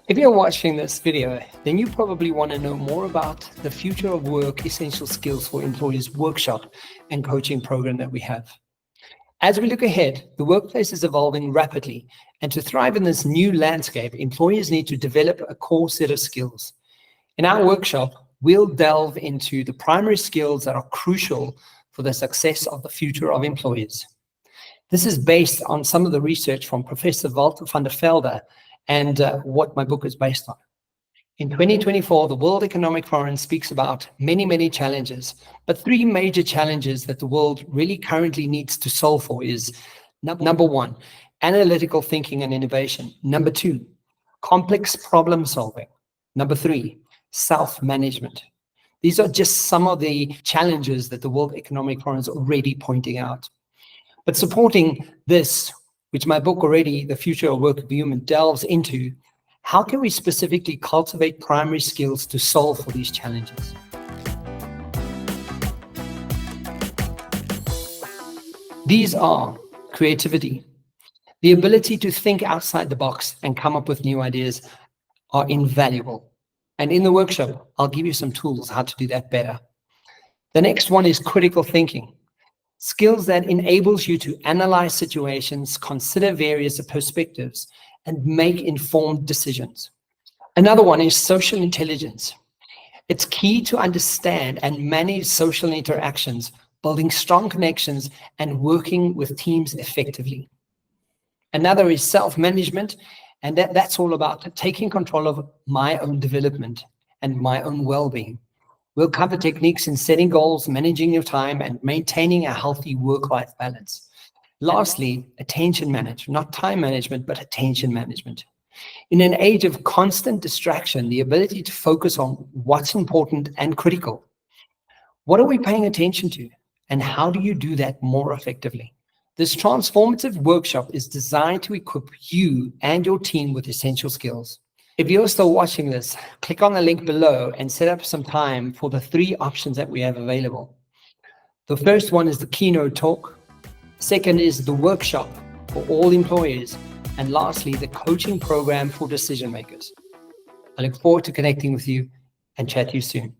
If you're watching this video, then you probably want to know more about the Future of Work Essential Skills for Employers workshop and coaching program that we have. As we look ahead, the workplace is evolving rapidly, and to thrive in this new landscape, employers need to develop a core set of skills. In our workshop, we'll delve into the primary skills that are crucial for the success of the future of employers. This is based on some of the research from Professor Walter van der Velde and what my book is based on. In 2024, the World Economic Forum speaks about many challenges, but three major challenges that the world really currently needs to solve for is number one, analytical thinking and innovation. Number two, complex problem solving. Number three, self-management. These are just some of the challenges that the World Economic Forum is already pointing out. But supporting this, which my book already, The Future of Work of Human, delves into, how can we specifically cultivate primary skills to solve for these challenges? These are creativity, the ability to think outside the box and come up with new ideas are invaluable. And in the workshop, I'll give you some tools how to do that better. The next one is critical thinking. Skills that enables you to analyze situations, consider various perspectives, and make informed decisions. Another one is social intelligence. It's key to understand and manage social interactions, building strong connections, and working with teams effectively. Another is self-management, and that's all about taking control of my own development and my own well-being. We'll cover techniques in setting goals, managing your time, and maintaining a healthy work-life balance. Lastly, attention management, not time management, but attention management. In an age of constant distraction, the ability to focus on what's important and critical. What are we paying attention to? And how do you do that more effectively? This transformative workshop is designed to equip you and your team with essential skills. If you're still watching this, click on the link below and set up some time for the three options that we have available. The first one is the keynote talk. Second is the workshop for all employees. And lastly, the coaching program for decision makers. I look forward to connecting with you and chat to you soon.